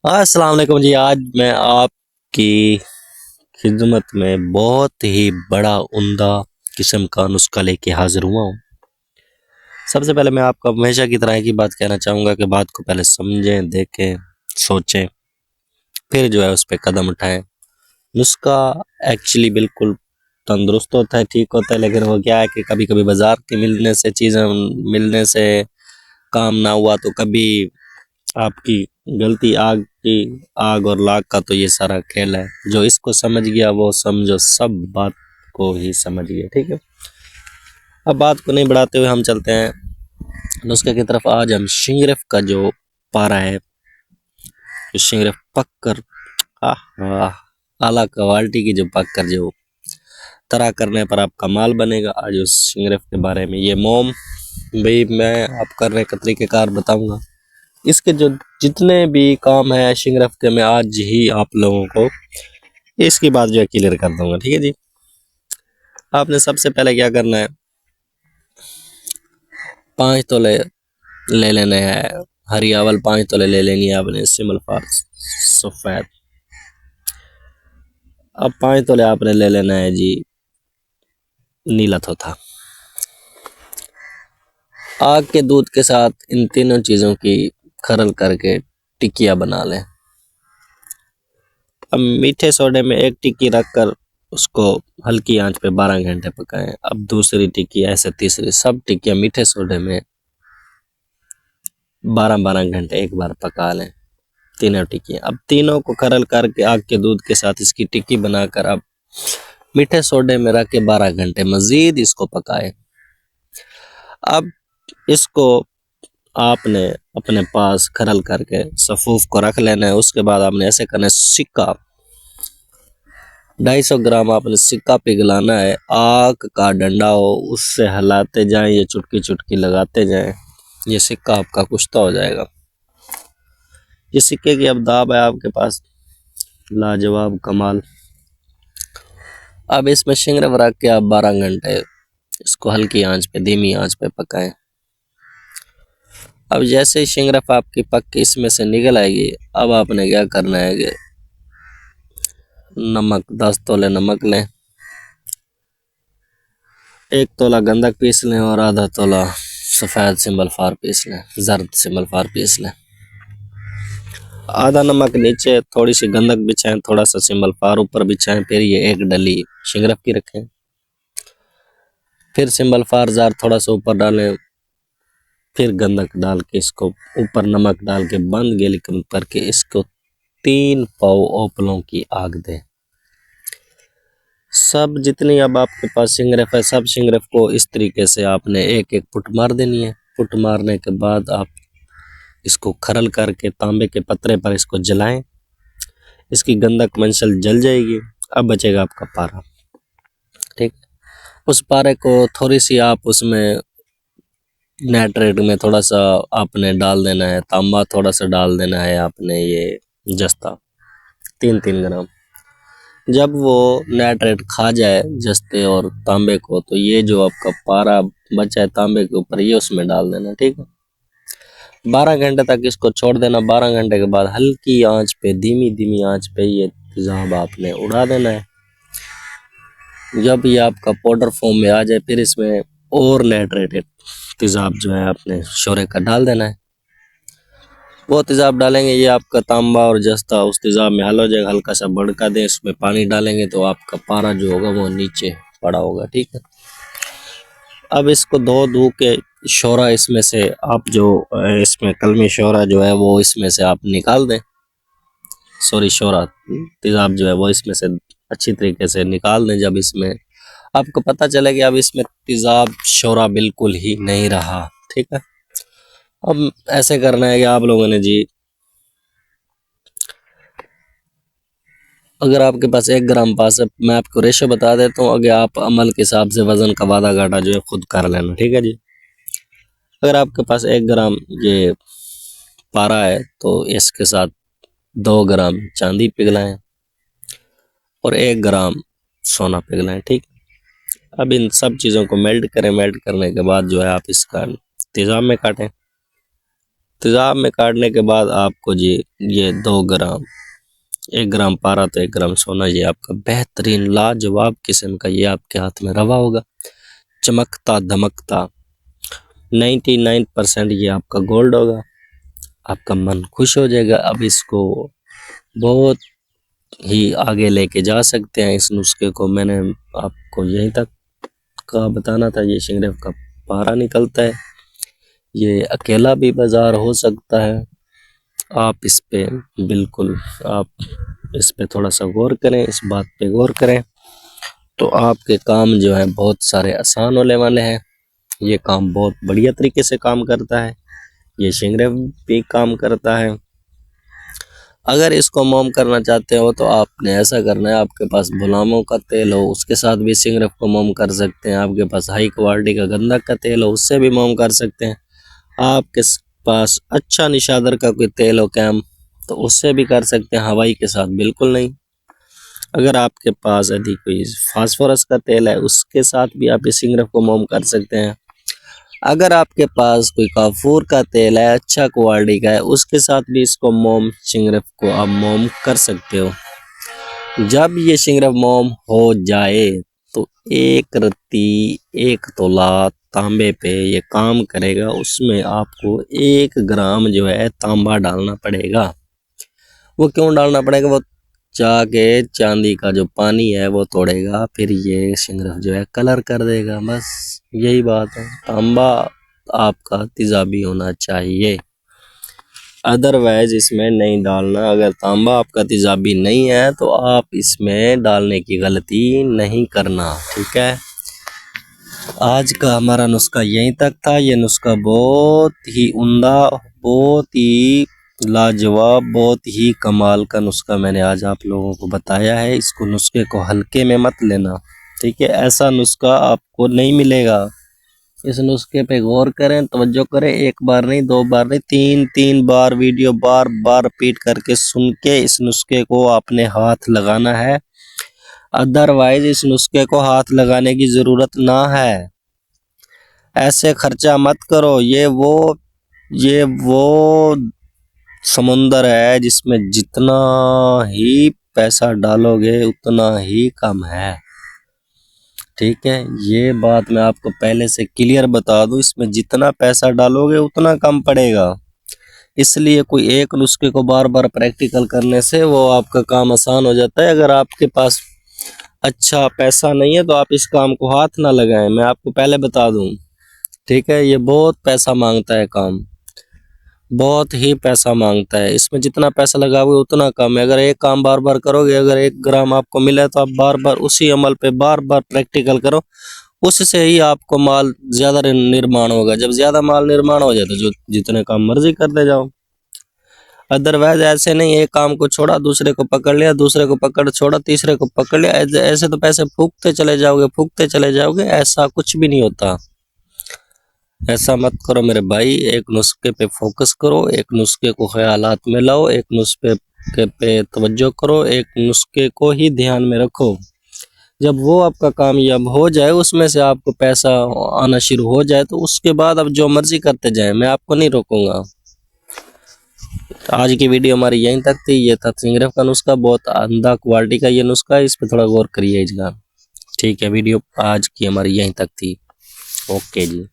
अस्सलाम वालेकुम जी। आज मैं आपकी खिदमत में बहुत ही बड़ा उम्दा किस्म का नुस्खा लेके हाजिर हुआ हूँ। सबसे पहले मैं आपको हमेशा की तरह एक ही बात कहना चाहूँगा कि बात को पहले समझें, देखें, सोचें, फिर जो है उस पर कदम उठाएं। नुस्खा एक्चुअली बिल्कुल तंदुरुस्त होता है, ठीक होता है, लेकिन वो क्या है कि कभी कभी बाजार के मिलने से, चीज़ें मिलने से काम ना हुआ तो कभी आपकी गलती। आग और लाग का तो ये सारा खेल है। जो इसको समझ गया वो समझो सब बात को ही समझ गया। ठीक है, अब बात को नहीं बढ़ाते हुए हम चलते हैं नुस्खे की तरफ। आज हम शिंगरेफ का जो पारा है, शिंगरेफ पक कर आला क्वालिटी की जो पक कर जो तरह करने पर आपका माल बनेगा। आज उस शिंगरेफ के बारे में ये मोम भाई मैं आप करने का तरीक़ेकार बताऊंगा। इसके जो जितने भी काम है शिंगरेफ के, मैं आज ही आप लोगों को इसकी बात जो है क्लियर कर दूंगा। ठीक है जी, आपने सबसे पहले क्या करना है, 5 तोले ले लेने हैं हरियावल, 5 तोले ले लेनी है आपने सिमल फार सफेद। अब 5 तोले आपने ले लेना है जी नीला थोथा। आग के दूध के साथ इन तीनों चीज़ों की खरल करके टिक्कियाँ बना लें। अब मीठे सोडे में एक टिक्की रखकर उसको हल्की आंच पे 12 घंटे पकाएं। अब दूसरी टिक्की, ऐसे तीसरी, सब टिक्कियाँ मीठे सोडे में 12-12 घंटे एक बार पका लें, तीनों टिक्कियाँ। अब तीनों को खरल करके आग के दूध के साथ इसकी टिक्की बनाकर अब मीठे सोडे में रख के 12 घंटे मजीद इसको पकाए। अब इसको आपने अपने पास खरल करके सफूफ को रख लेना है। उसके बाद आपने ऐसे करना है, सिक्का 250 ग्राम आपने सिक्का पिघलाना है। आग का डंडा हो उससे हिलाते जाएं, ये चुटकी चुटकी लगाते जाएं, ये सिक्का आपका कुश्ता हो जाएगा। ये सिक्के की अब दाब है आपके पास लाजवाब कमाल। अब इसमें शिंगरेफ रख के आप 12 घंटे इसको हल्की आंच पे, धीमी आंच पे पकाएं। अब जैसे ही शिंगरेफ आपकी पक के इसमें से निकल आएगी, अब आपने क्या करना है कि नमक 10 तोले नमक लें, 1 तोला गंधक पीस लें और आधा तोला सफ़ेद सिंबल फार पीस लें, जर्द सिंबल फार पीस लें। आधा नमक नीचे, थोड़ी सी गंधक बिछाएं, थोड़ा सा सिंबल फार ऊपर बिछाएं, फिर ये एक डली शिंगरेफ की रखें, फिर सिंबल फार जार थोड़ा सा ऊपर डालें, फिर गंधक डाल के इसको ऊपर नमक डाल के बंद गैली करके इसको 3 पाव ओपलों की आग दें। सब जितनी अब आपके पास शिंगरेफ है, सब शिंगरेफ को इस तरीके से आपने एक एक फुट मार देनी है। फुट मारने के बाद आप इसको खरल करके तांबे के पत्रे पर इसको जलाएं, इसकी गंधक मंशल जल जाएगी। अब बचेगा आपका पारा। ठीक, उस पारे को थोड़ी सी आप उसमें नाइट्रेट में थोड़ा सा आपने डाल देना है, तांबा थोड़ा सा डाल देना है आपने, ये जस्ता 3-3 ग्राम। जब वो नाइट्रेट खा जाए जस्ते और तांबे को, तो ये जो आपका पारा बचा है तांबे के ऊपर, ये उसमें डाल देना। ठीक है, 12 घंटे तक इसको छोड़ देना। 12 घंटे के बाद हल्की आंच पे, धीमी धीमी आंच पे ये तेजाब आपने उड़ा देना है। जब ये आपका पाउडर फॉर्म में आ जाए, फिर इसमें और नाइट्रेटेड तेजाब जो है आपने शोरे का डाल देना है। वो तेजाब डालेंगे, ये आपका तांबा और जस्ता उस तेजाब में हल हो जाएगा। हल्का सा भड़का दें, इसमें पानी डालेंगे तो आपका पारा जो होगा वो नीचे पड़ा होगा। ठीक है, अब इसको धो के शोरा इसमें से आप जो इसमें कलमी शोरा जो है वो इसमें से आप निकाल दें। सॉरी, शोरा तेजाब जो है वो इसमें से अच्छी तरीके से निकाल दें। जब इसमें आपको पता चले कि अब इसमें तेजाब शोरा बिल्कुल ही नहीं रहा, ठीक है, अब ऐसे करना है कि आप लोगों ने जी, अगर आपके पास 1 ग्राम पास है, मैं आपको रेशो बता देता हूँ, अगर आप अमल के हिसाब से वज़न का वादा घाटा जो है खुद कर लेना। ठीक है जी, अगर आपके पास 1 ग्राम ये पारा है तो इसके साथ 2 ग्राम चांदी पिघलाएं और 1 ग्राम सोना पिघलाएं। ठीक, अब इन सब चीज़ों को मेल्ट करें। मेल्ट करने के बाद जो है आप इसका तेजाब में काटें। तेजाब में काटने के बाद आपको जी ये 2 ग्राम, 1 ग्राम पारा तो 1 ग्राम सोना, ये आपका बेहतरीन लाजवाब किस्म का ये आपके हाथ में रवा होगा, चमकता धमकता 99% ये आपका गोल्ड होगा। आपका मन खुश हो जाएगा। अब इसको बहुत ही आगे लेके जा सकते हैं। इस नुस्खे को मैंने आपको यहीं तक का बताना था। ये शिंगरेफ का पारा निकलता है, ये अकेला भी बाजार हो सकता है। आप इस पे बिल्कुल आप इस पे थोड़ा सा गौर करें, इस बात पे गौर करें तो आपके काम जो है बहुत सारे आसान होने वाले हैं। ये काम बहुत बढ़िया तरीके से काम करता है, ये शिंगरेफ भी काम करता है। अगर इसको मोम करना चाहते हो तो आपने ऐसा करना है, आपके पास बुलामों का तेल हो उसके साथ भी शिंगरेफ को मोम कर सकते हैं। आपके पास हाई क्वालिटी का गंधक का तेल हो उससे भी मोम कर सकते हैं। आपके पास अच्छा निशादर का कोई तेल हो कैम तो उससे भी कर सकते हैं, हवाई के साथ बिल्कुल नहीं। अगर आपके पास यदि कोई फास्फोरस का तेल है उसके साथ भी आप इस शिंगरेफ को मोम कर सकते हैं। अगर आपके पास कोई काफूर का तेल है अच्छा क्वालिटी का है उसके साथ भी इसको मोम शिंगरेफ को आप मोम कर सकते हो। जब ये शिंगरेफ मोम हो जाए तो 1 रत्ती 1 तोला तांबे पे ये काम करेगा। उसमें आपको 1 ग्राम जो है तांबा डालना पड़ेगा। वो क्यों डालना पड़ेगा? वो जाके चांदी का जो पानी है वो तोड़ेगा, फिर ये शिंगरेफ जो है कलर कर देगा। बस यही बात है। तांबा आपका तेजाबी होना चाहिए, अदरवाइज इसमें नहीं डालना। अगर तांबा आपका तेजाबी नहीं है तो आप इसमें डालने की गलती नहीं करना, ठीक है। आज का हमारा नुस्खा यहीं तक था। ये नुस्खा बहुत ही उम्दा, बहुत ही लाजवाब, बहुत ही कमाल का नुस्खा मैंने आज आप लोगों को बताया है। इसको नुस्खे को हल्के में मत लेना, ठीक है। ऐसा नुस्खा आपको नहीं मिलेगा। इस नुस्खे पे गौर करें, तवज्जो करें। 1 बार नहीं, 2 बार नहीं, 3 बार वीडियो बार बार रिपीट करके सुन के इस नुस्खे को आपने हाथ लगाना है। अदरवाइज इस नुस्खे को हाथ लगाने की जरूरत ना है। ऐसे खर्चा मत करो। ये वो समुंदर है जिसमें जितना ही पैसा डालोगे उतना ही कम है, ठीक है। ये बात मैं आपको पहले से क्लियर बता दूं, इसमें जितना पैसा डालोगे उतना कम पड़ेगा। इसलिए कोई एक नुस्खे को बार बार प्रैक्टिकल करने से वो आपका काम आसान हो जाता है। अगर आपके पास अच्छा पैसा नहीं है तो आप इस काम को हाथ ना लगाएं, मैं आपको पहले बता दूं, ठीक है। ये बहुत पैसा मांगता है काम, बहुत ही पैसा मांगता है। इसमें जितना पैसा लगाओगे उतना कम है। अगर एक काम बार बार करोगे, अगर 1 ग्राम आपको मिला तो आप बार बार उसी अमल पे बार बार प्रैक्टिकल करो, उससे ही आपको माल ज्यादा निर्माण होगा। जब ज्यादा माल निर्माण हो जाए तो जो जितने काम मर्जी करते जाओ। अदरवाइज ऐसे नहीं, एक काम को छोड़ा दूसरे को पकड़ लिया, दूसरे को पकड़ छोड़ा तीसरे को पकड़ लिया, ऐसे तो पैसे फूकते चले जाओगे, ऐसा कुछ भी नहीं होता। ऐसा मत करो मेरे भाई। एक नुस्खे पे फोकस करो, एक नुस्खे को ख्यालात में लाओ, एक नुस्खे पे तवज्जो करो, एक नुस्खे को ही ध्यान में रखो। जब वो आपका कामयाब हो जाए, उसमें से आपको पैसा आना शुरू हो जाए तो उसके बाद अब जो मर्जी करते जाए, मैं आपको नहीं रोकूंगा। आज की वीडियो हमारी यहीं तक थी। ये था शिंगरेफ का नुस्खा, बहुत आंदा क्वालिटी का ये नुस्खा है, इस पे थोड़ा गौर करिए इसका, ठीक है। वीडियो आज की हमारी यहीं तक थी। ओके जी।